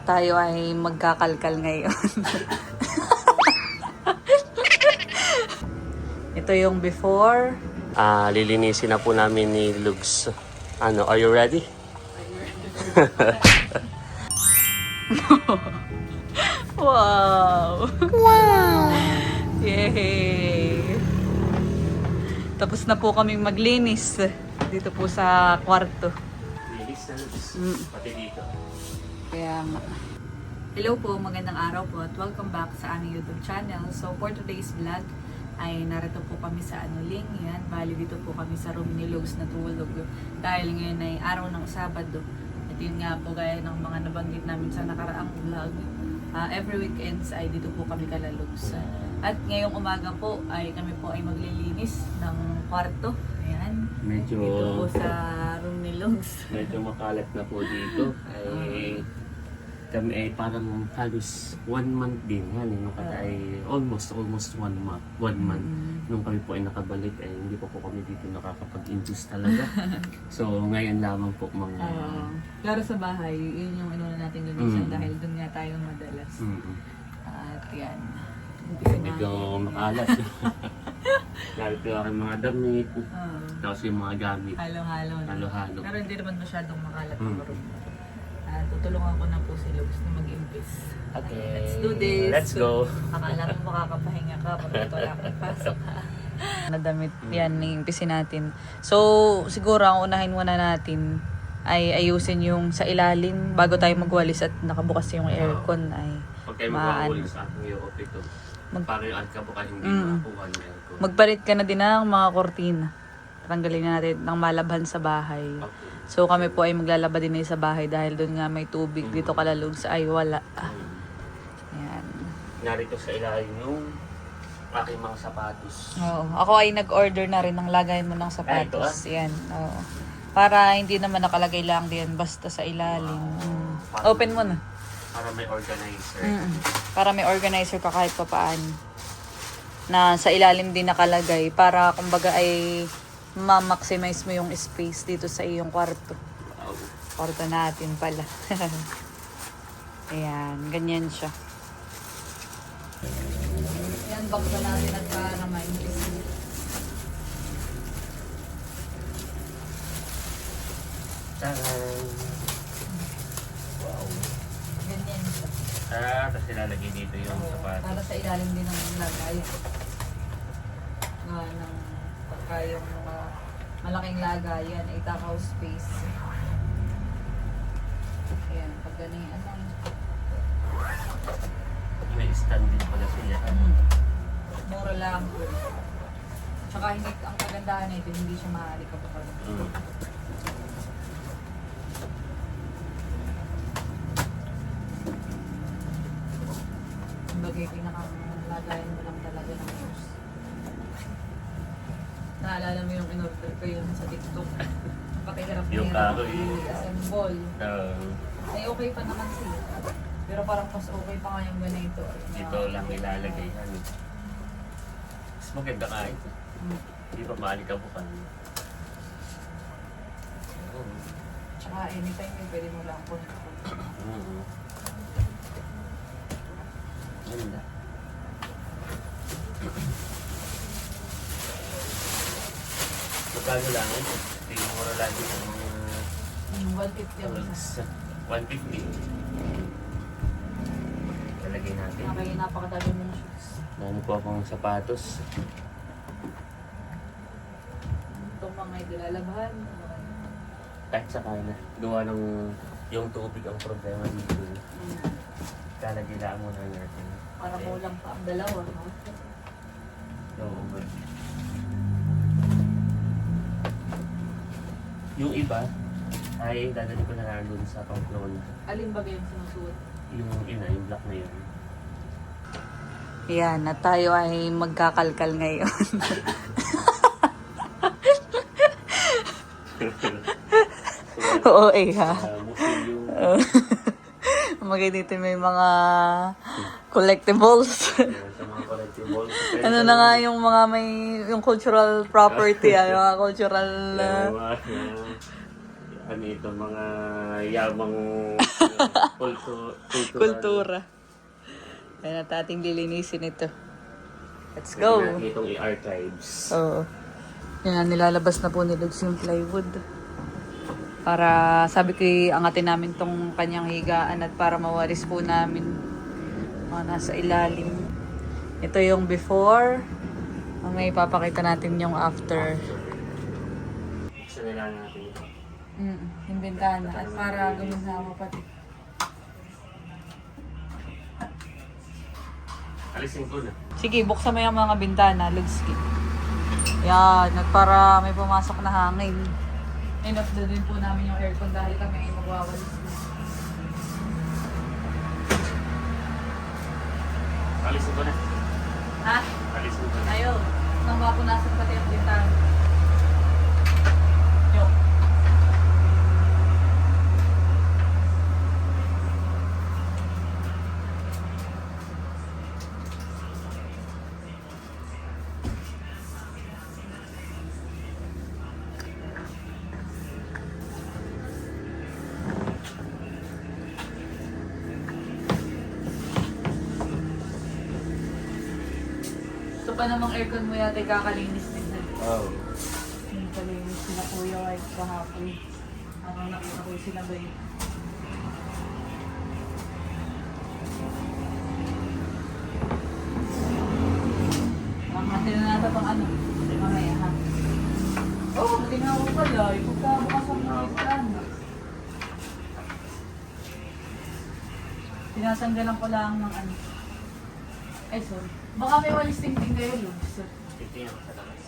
Tayo ay magkakalkal ngayon. Ito yung before. Lilinisin na po namin ni Lugs. Are you ready? Wow! Wow! Yay! Tapos na po kaming maglinis dito po sa kwarto. Linis na Lugs. Pati dito. Kaya nga. Hello po, magandang araw po at welcome back sa aming YouTube channel. So for today's vlog ay narito po kami sa Anuling. Yan, bali dito po kami sa room ni Lugs na tulog. Dahil ngayon ay araw ng Sabado. At yun nga po gaya ng mga nabanggit namin sa nakaraang vlog. Every weekends ay dito po kami kalalugs. At ngayong umaga po ay kami po ay maglilinis ng kwarto. Ayan. Medyo Dito po sa room ni Lugs. medyo makalat na po dito. Kami ay parang halos 1 month din. Ay almost 1 month. Nung kami po ay nakabalik ay hindi po kami dito nakakapag-induce talaga. So ngayon lamang po mga... Klaro sa bahay, yun yung inuna natin linisan dahil dun nga tayo madalas. At yan. Medyo makalat. Narito ang mga damit. Tapos yung mga gamit. Halo-halo. Halo-halo. Pero hindi naman masyadong makalat ang room. Tutulungan ko na po si Lugs na mag-imbis. Okay. Let's do this. Let's go. Akala mo makakapahinga ka pag ito wala kang pasok. Nadamit yan, iimpisin natin. So, siguro ang unahin muna natin ay ayusin yung sa ilalim bago tayo magwalis at nakabukas yung aircon ay Huwag kayo magwawalis sa aking yung ito. Para yung alkabukan hindi makakuha ng aircon. magpalit ka na din ng mga kortina. Tanggalin na natin ng malabhan sa bahay. Okay. So kami po ay maglalaba din sa bahay dahil doon nga may tubig. Dito kalalugs ay wala. Ayan. Narito sa ilalim yung aking mga sapatos. Oo. Ako ay nag-order na rin ng lagay mo ng sapatos. Ito, Yan. Oo. Para hindi naman nakalagay lang din basta sa ilalim. Open mo na. Para may organizer. Para may organizer ka kahit papaano. Na sa ilalim din nakalagay. Para kumbaga ay ma-maximize mo yung space dito sa iyong kwarto. Wow. Kwarto natin pala. Ayan, ganyan siya. Yan, baksa natin at para maintis. Taran! Wow. Ganyan siya. Tapos ilalagay dito yung sapatos. Para sa ilalim din ng lagay. Ng pagka yung mga malaking lagayan ay takaw space. Ayan, pag ganyan. May stand din pala siya. Mura lang po. Tsaka hindi, ang kagandahan nito, hindi siya maaari ka pa. Bagay pinakang lagayan mo lang talaga ng shoes. Naalala mo yung in-order ko yun sa TikTok. Pakihirap na Yung hirap kahoy. i-assemble. Ay okay pa naman siya. Pero parang mas okay pa nga yung ganito. Dito lang ilalagay. Mas maganda ka ito. Hindi pa maalikabukan. Tsaka anytime yung pwede mo lang po. Ganda. Magkano lang ito? Hindi mo mura lagi ng mga 150 ang isa. 150. Lalagay natin. Okay, napakadami mo ng shoes. Dami po akong sapatos. Itong mga ilalabhan. Kahit sa kanya. Gawa ng yung tubig ang problema dito. Kalagilaan mo na natin. Para kulang pa ang dalawa, no? Oo. Yung iba ay dadali ko na lang dun sa Pamplona. Alin ba yung sinusuot? Yung yung black na yun. Yan, at tayo ay magkakalkal ngayon. Oo, ha? Musil yung... Dito may mga collectibles. sa mga collectibles. Ano na nga yung mga may yung cultural property, mga cultural ano ito, mga yabang Kultura. Kaya natin ating lilinisin ito. Let's go! Pwede natin itong i-archives. Oo. Yan, nilalabas na po ni Lods yung plywood. Para, sabi ko, angatin namin tong kanyang higaan at para mawalis po namin mga nasa ilalim. Ito yung before. May ipapakita natin yung after. Buksan na lang natin ito. Yung bintana. At para guminawa pati. Alisin ko na. Sige, buksan mo yung mga bintana, Lugski. Yan, para may pumasok na hangin. Enough na din po namin yung aircon dahil kami ay magwawalis na. Alisin ko na. Ha? Alisin ko na. Ayaw. Nang mapunasan pati ang bintana. Yo. Ito pa namang aircon mo yata kakalinis din na. Oh. Yung kalinis sila kuya ay kahapon. Habang nakita ko sila ba yun. Natin na natin pang ano. Mamaya ha. Oh, tinawa pala. Yung pagkabukas ang nakikita. Tinatanggalan ko lang ng ano. Ay, sorry. Baka may walis tingting kayo, Luz. Titingnan ko sa labas.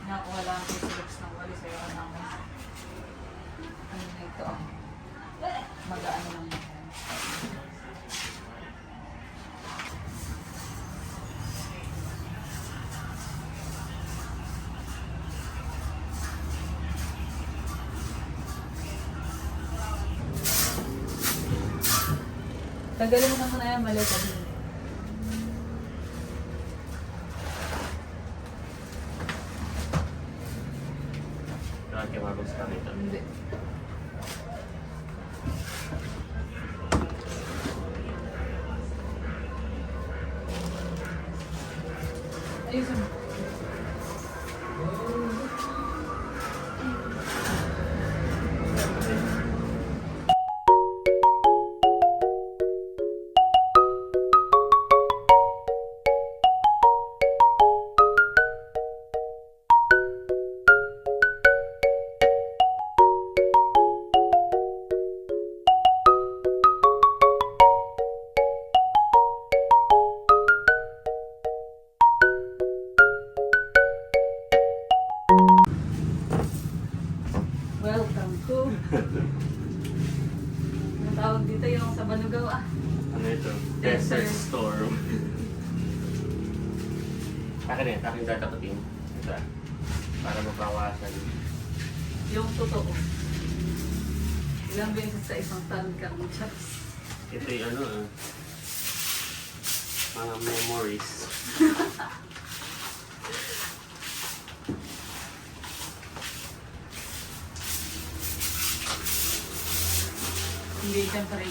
Nakuha lang ang physics ng walis sa'yo namin. Ano na ito? Magaan lang yan. Tagalin mo naman na yan, maliit. Kaya mabos kami ito. Hindi. Ayusin mo. Welcome to... Ang tawag dito yung sa Banugaw Ano ito? Desert. Desert Storm. Akin yan, akin dadapatin. Ito para mabawasan. Yung totoo. Ilang beses sa isang taon ka ang chats. Ito yung ano mga memories. Hindi siyempre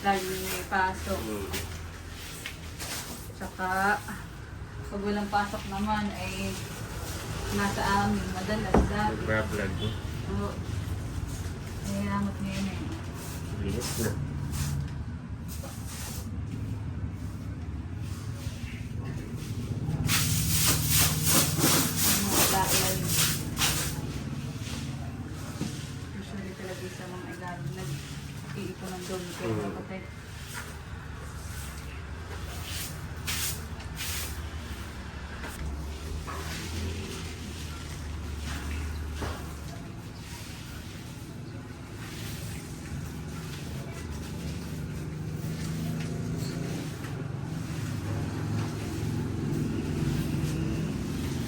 lagi may pasok. Tsaka pag walang pasok naman ay nasa amin madalas dati. Nagbablog mo. Oo. Nahirangot ngayon eh. Linis na. Ang mga dahil usually talaga sa mga po ng doon. Kaya kapatid.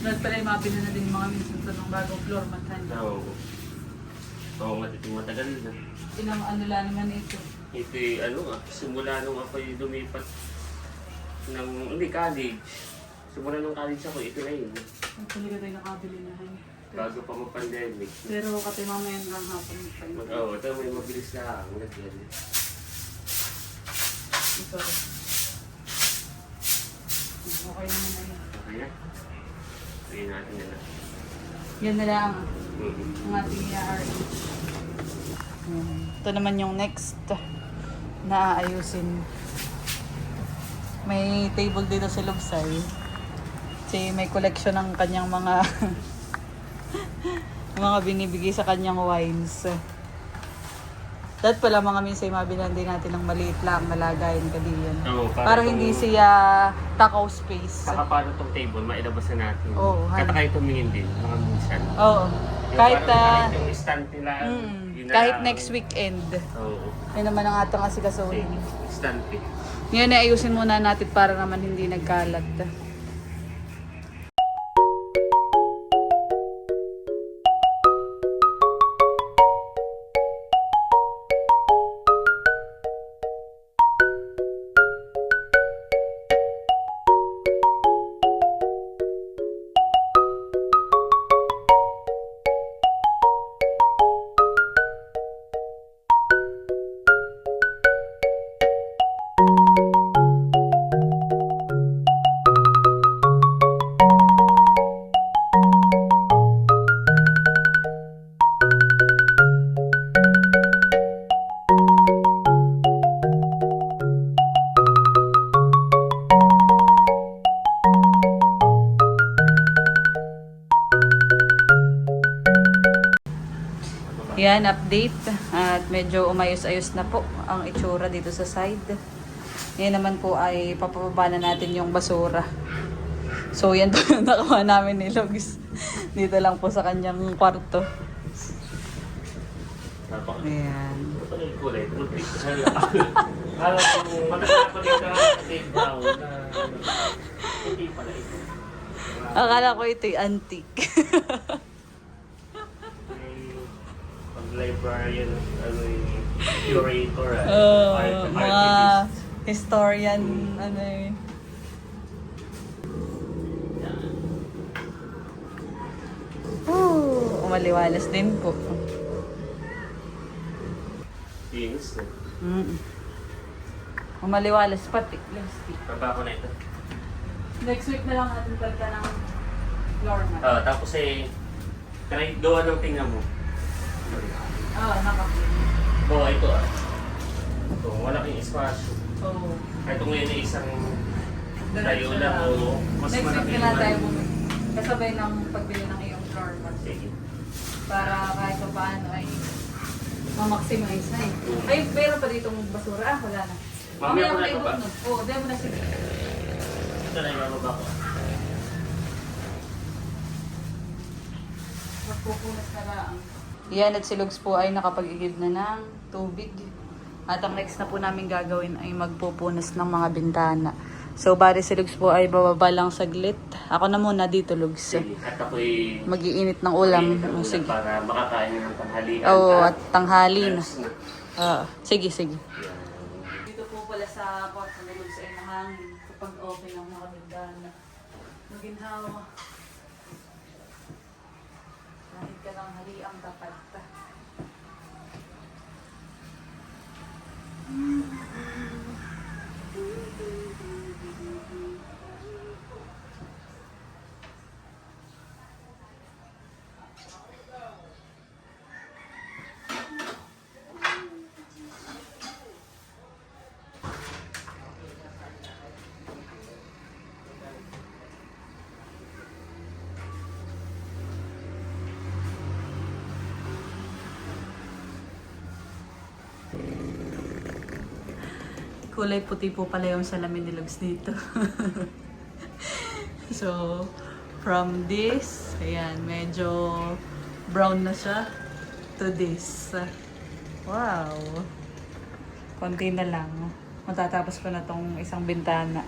Lahat pala yung mabili na din mga minsan sa ng bagong floor mat. Oo. Oo nga, ito matagal na. Ilang ano lang naman ito. Ito simula nung ako'y lumipat ng, hindi, college. Simula nung college ako, ito na yun. Ang talaga tayo nakabili na. Bago pa mag-pandemic. Pero kasi mamaya hanggang hapon pa. Oo, ito may mabilis lang. Lagyan. Ito. Okay naman na yan. Okay na? Sabihin natin na lang. Yan na lang Mm-hmm. ang ating RH. Ito naman yung next na aayusin. May table dito si Lugsay. Kasi may collection ng kanyang mga mga binibigay sa kanyang wines. Dahil pala mga minsay mabilan din natin ng maliit lang na lagayin ka diyan. Oo, Para hindi siya takaw space. Saka paano itong table, mailabas na natin. Oo, Kata kayo tumingin din, mga minsan. Oo. Yung Kahit, parang yung stand nila, yun na kahit lang. next weekend. Oo. Yun naman ang atong asikasuhin. Stand eh. Ngayon ay ayusin muna natin para naman hindi nagkalat. Yan, update. At medyo umayos-ayos na po ang itsura dito sa side. Ngayon naman po ay papababa na natin yung basura. So yan po yung nakawa namin ni Logs. Dito lang po sa kanyang kwarto. Ayan. Ito na yung kulay. Alam ko, matagal ko dito take down na hindi pala ito. Akala ko ito'y antique. Librarian, curator, Mga historian, ano eh. Umaliwalas din po. Things. Umaliwalas pati. Plastic. Baba ko na ito. Next week na lang natin talika ng floor mat. Tapos try gawa ng tingnan mo. Nakapin. Oo, ito Ito, malaking espasyo. Oo. Ito ngayon ay isang tayo lang o mas Next week malaki na lang naman. tayo bumili. Kasabay ng pagbili ng iyong floor mat. Sige. Para kahit pa paano ay ma-maximize na eh. Ay, meron pa ditong basura. Wala na. Mamaya ko na ito ba? Oo, demo na sige. Ito na yung mababa ko. Magpupunas na lang. Yan, at si Lugs po ay nakapag-igib na ng tubig. At ang next na po namin gagawin ay magpupunas ng mga bintana. So, bari si Lugs po ay bababa lang saglit. Ako na muna dito, Lugs. Sige. At ako'y Mag-iinit ng ulam. mag-iinit ng ulam Sige. para makakain ng tanghalian. Oo, at tanghali na. alas na. Sige, sige. Yan. Dito po pala sa kwarto ni Lugs ay mahangin kapag open ang mga bintana. Maginhawa. Kahit ka lang hali ang tapat. Kulay puti po pala yung salamin ni Lugs dito. So, from this, ayan, medyo brown na siya, to this. Wow! Konti na lang. Matatapos ko na tong isang bintana.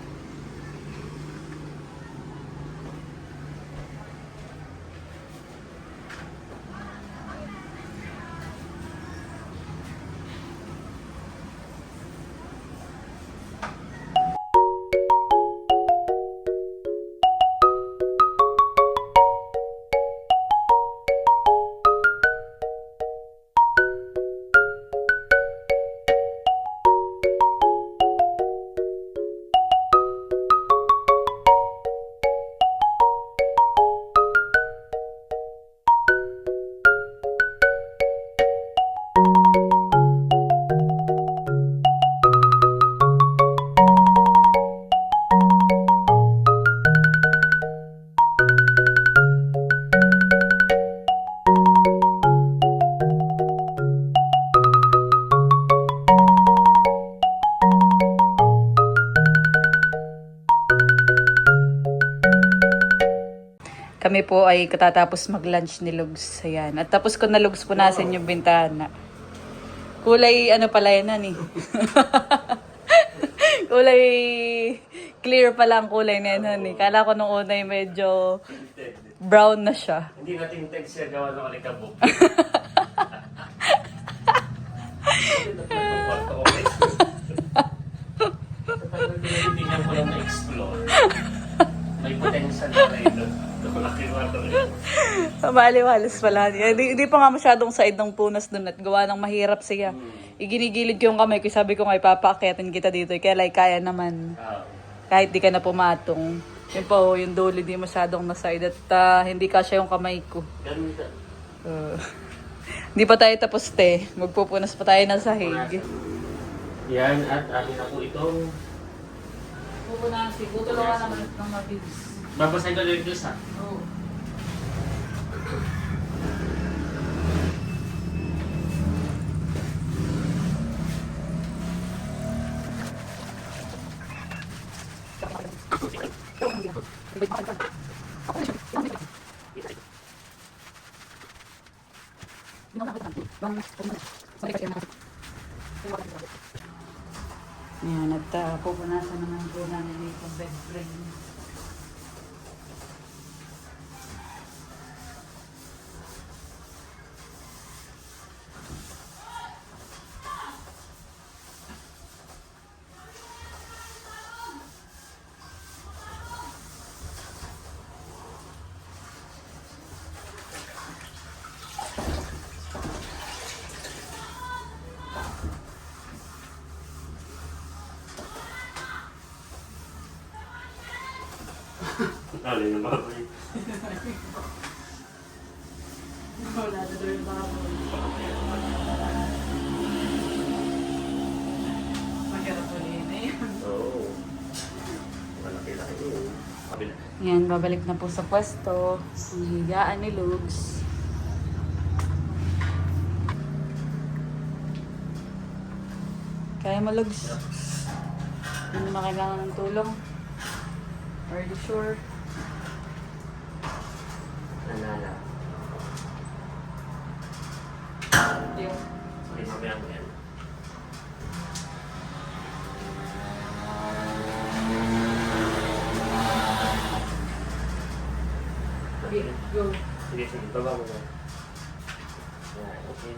Kami po ay katatapos mag-lunch ni Lugs. Ayan. At tapos ko na Lugs punasan yung bintana. Kulay ano pala yan eh. Kulay clear pala ang kulay na yan eh. Kala ko nung una ay medyo brown na siya. Hindi natin text siya gawa ng alikabok. Hindi niya ko lang na-explore. May potential na rin doon. Maliwalas pala. Hindi pa nga masyadong side ng punas doon at gawa ng mahirap siya. Iginigilid ko yung kamay ko. Sabi ko nga ipapakyatin kita dito. Kaya like, kaya naman. Kahit di ka na pumatong. Yun po, yung dulo di masyadong na side at hindi kasya yung kamay ko. Ganda. Hindi pa tayo tapos te. Magpupunas pa tayo ng sahig. Yan at akin na po itong Pupunasin. Tutulungan naman ng mabilis. babasay ko rin doon sa. Oo. Ayan, at pupunasan naman po namin itong bed frame. Alin na ba? Wala na doon ba ako? Mahirap ulit na yan. Oo. Malaki-laki yun. Kabila. Yan, babalik na po sa pwesto. Si higaan ni Lugs. Kaya mo, Lugs? Hindi mo kailangan ng tulong? Are you sure? Nalala. Yeah. Sorry, mamaya mo yan. Okay, go. Sige, sige. Baba mo na. Yan, okay.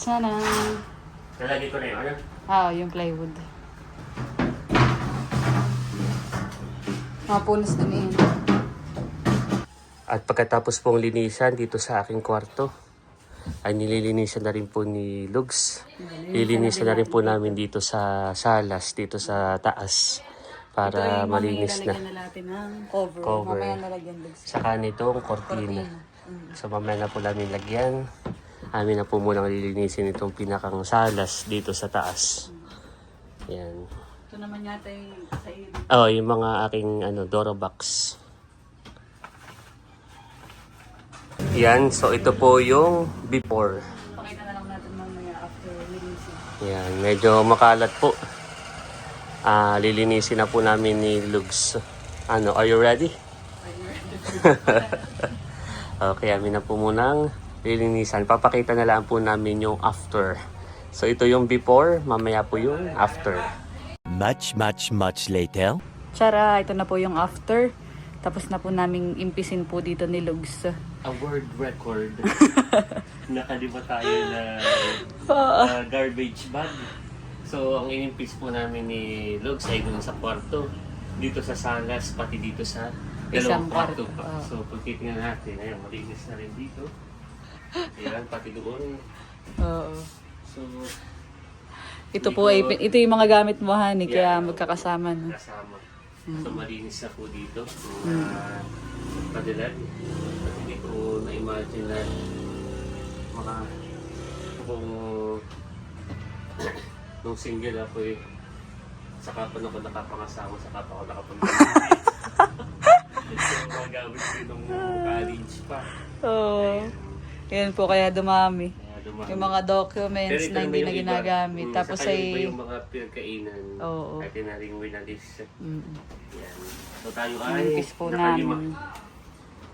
Sana. Nalagay ko na yun, ano? Yung plywood. Mapunas din yun. At pagkatapos pong linisan dito sa aking kwarto, ay nililinisan na rin po ni Lugs. Lilinisan na rin po namin dito sa salas, dito sa taas. Para malinis na. Ito ay natin ng cover. Cover. Mamaya nalagyan Lugs. Saka nitong kortina. So mamaya na po namin lagyan. Amin na po munang lilinisin itong pinakang salas dito sa taas. Yan. Ito naman yata yung sa iyo. Oh, yung mga aking Dorobox. Yan, so ito po yung before. Pakita na lang natin mamaya after linisin. Yan, medyo makalat po. Lilinisin na po namin ni Lugs. Are you ready? Okay, amin na po munang lilinisan. Papakita na lang po namin yung after. So ito yung before, mamaya po yung after. Much later. Tsara, ito na po yung after. Tapos na po naming impisin po dito ni Lugs. A world record. Nakaliba tayo na garbage bag. So ang inimpis po namin ni Lugs ay dun sa kwarto. Dito sa salas, pati dito sa Isang dalawang kwarto kwarto. pa. So pag titingnan natin, ayun, malinis na rin dito. Ayan, pati doon. Oo. So, Ito po ay, ito yung mga gamit mo, honey, kaya Yeah. magkakasama na. kasama. So malinis na po dito. Mga padilag. At hindi ko na-imagine na kung nung single ako saka pa ako nakapangasawa, saka pa ako nakapag-ibig. So magamit din nung college pa. Oo. Yan po, kaya dumami. Kaya dumami. Yung mga documents na hindi na ginagamit. Tapos saka yung iba ay... yung mga pinagkainan. Oo. At na rin winalis. Mm. Yan. So tayo ay Inimpis po nakalima. namin.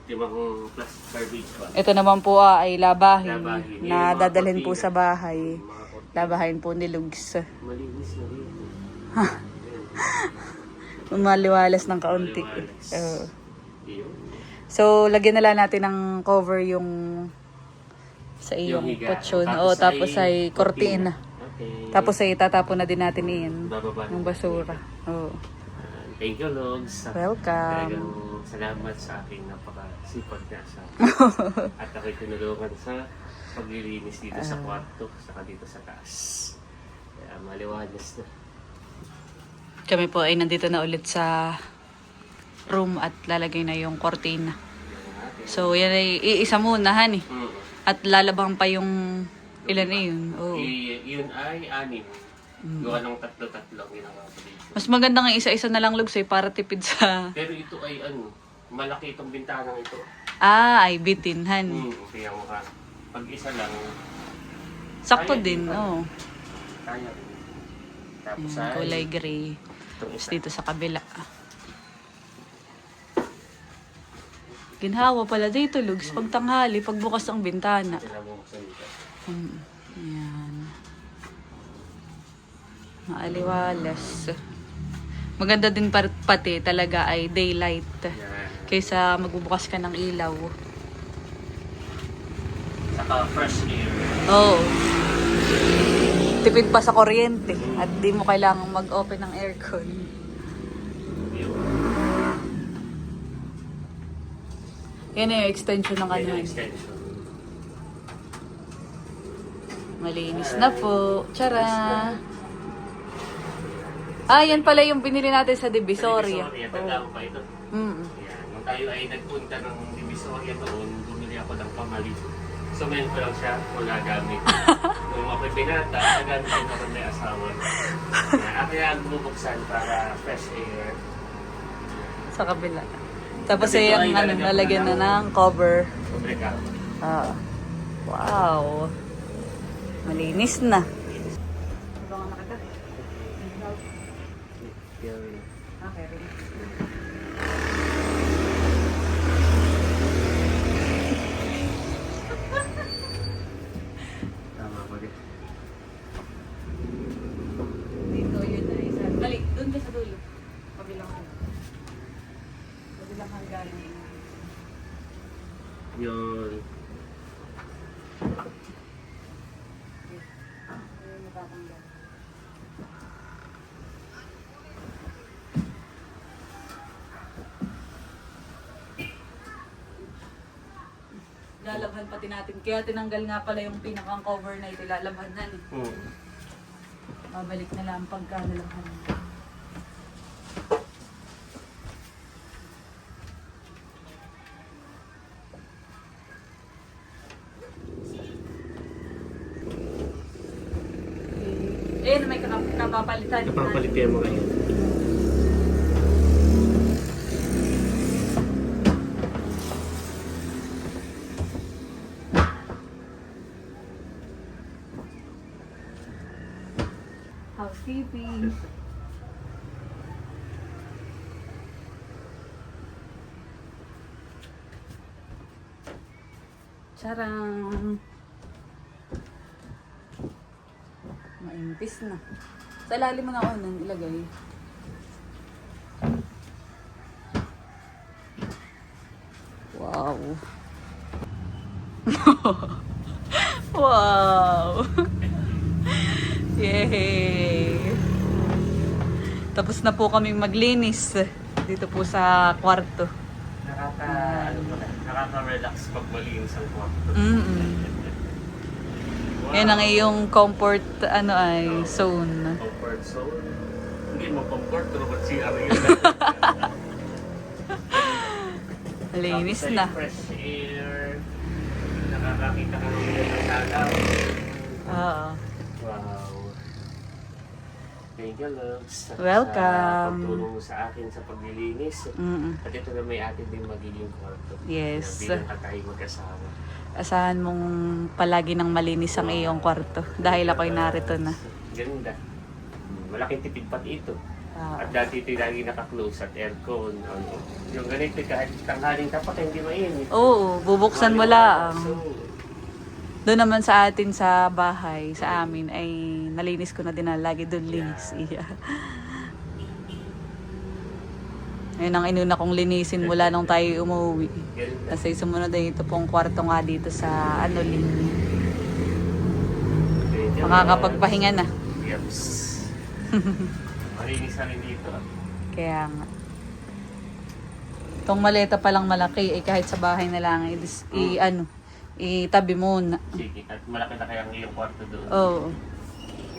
Limang plastic garbage bag. Ito naman po ay labahin. Labahin. Na Yung mga dadalhin po kortina. sa bahay. Mga kortina. Labahin po ni Lugs. Malinis na rin. Maliwalas ng kaunti. Maliwalas. Oo. Yun. So, lagyan na lang natin ng cover yung sa Yung iyong higa. kutsyon. O, tapos ay kortina. Okay. Tapos ay tatapon na din natin iyan. Bababa na Yung basura. Oo. Thank you, Logs. Welcome. Talagang salamat sa aking napakasipag na asawa. At ako'y tinulungan sa paglilinis dito sa kwarto, saka dito sa taas. Kaya maliwalas na. Kami po ay nandito na ulit sa room at lalagay na yung kortina. So, yan ay iisa muna, honey. At lalabang pa yung ilan na yun. Oo. Yun ay 6. Gawa ng 3-3 ginawa ko dito. Mas maganda nga isa-isa na lang, Lugs, para tipid sa... Pero ito ay malaki itong bintanang ito. Ay bitin, honey. Kaya mo ka. Pag isa lang, Sakto kaya din, pa. oo. Kaya rin. Tapos Ayan, kulay gray. itong Tapos isa. dito sa kabila. Ginhawa pala dito, Lugs. Pag tanghali, pagbukas ang bintana. Pinabuksan ito. Ayan. Maaliwalas. Maganda din pati talaga ay daylight. Yan. Kaysa magbubukas ka ng ilaw. Saka fresh air. Oo. Tipid pa sa kuryente. At di mo kailangang mag-open ng aircon. Yun. Yan yung extension ng Yan yung ano. extension. Malinis na po. Tara! Yan pala yung binili natin sa Divisoria. Tandaan mo pa ito. Mm. Yan. Nung tayo ay nagpunta ng Divisoria doon, bumili ako ng pamali. So, ngayon ko lang siya, wala gamit. Nung ako'y binata, nagamit din ako ng asawa. Kaya bubuksan para fresh air. Sa kabila. Tapos Kasi ito ay ay ang lalagyan na ng cover. Obrigado. Wow. Malinis na. Yan. Tama ba din? Dito yun na isa. Balik, doon ka sa dulo. Kabilang hangganan. Yun. Lalabhan pati natin. Kaya tinanggal nga pala yung pinakang cover na ito. Lalabhan na. Babalik na lang pagka nalabhan. Eh, may kapapalitan. Napapalitin mo ngayon. Housekeeping. Charang. Maimpis na. Sa ilalim mo na ako nang ilagay. Wow. Wow. Yay. Tapos na po kaming maglinis dito po sa kwarto. Nakaka-relax pag malinis ang kwarto. Yan ang iyong comfort zone. Comfort zone. Hindi mo comfort, pero ba't CR yun? Linis Tapos ay na. fresh air. Nakakakita ka ng tagaw. Oo. Wow. Thank you, loves. Welcome. Sa pagtulong mo sa akin sa paglilinis. Mm-mm. At ito na may atin din magiging kwarto. Yes. Bilang tayo mag-asawa. Asahan mong palagi nang malinis ang iyong kwarto dahil ako'y narito na. Ganda. Malaking tipid pati ito. Ah. At dati ito lagi naka-close at aircon. Ano. Yung ganito kahit tanghaling tapat hindi mainit. Oo, bubuksan mo lang. So, Doon naman sa atin sa bahay, sa amin, ay nalinis ko na din na lagi doon linis. Yeah. Ayun ang inuna kong linisin mula nung tayo umuwi. ganda. Kasi sumunod ay ito pong kwarto nga dito sa Anoling. Makakapagpahinga na. Yes. Malinis na rin dito. Kaya nga. Itong maleta palang malaki, eh kahit sa bahay na lang, itabi muna. Sige. At malaki na kaya ang iyong kwarto doon. Oo.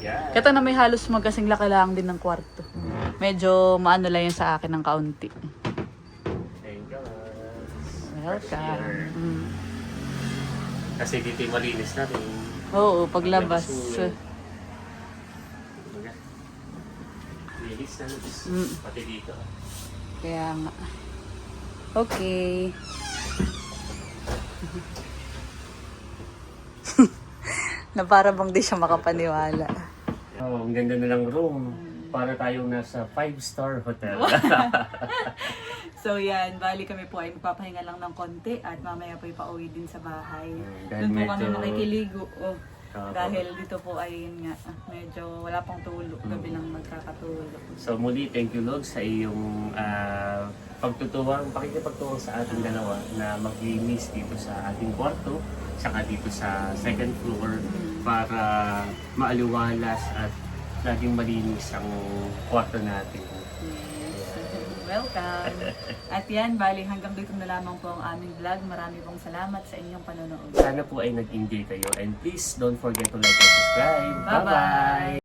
Yeah. Kaya na may halos magkasing laki lang din ng kwarto. Medyo maano lang yun sa akin ng kaunti. Thank you. Welcome. Mm. Kasi dito yung malinis na rin. Oo, paglabas. Linis na linis. Mm. Pati dito. Kaya nga. Okay. Na para bang di siya makapaniwala. Oh, ang ganda na ng room. Para tayong nasa 5-star hotel. So yan, bali kami po ay magpapahinga lang ng konti at mamaya po ipauwi din sa bahay. Dahil Doon po kami medyo- makikiligo. Oh. Tama. Dahil dito po ay yun nga, medyo wala pang tulog. Gabi lang magkakatulog. So muli, thank you Lord sa iyong pagtutuwang, pakikipagtuwang sa ating dalawa na maglinis dito sa ating kwarto, saka dito sa second floor para maaliwalas at laging malinis ang kwarto natin. Welcome! At yan, bali hanggang dito na lamang po ang aming vlog. Marami pong salamat sa inyong panonood. Sana po ay nag-enjoy kayo and please don't forget to like and subscribe. Bye-bye. Bye-bye!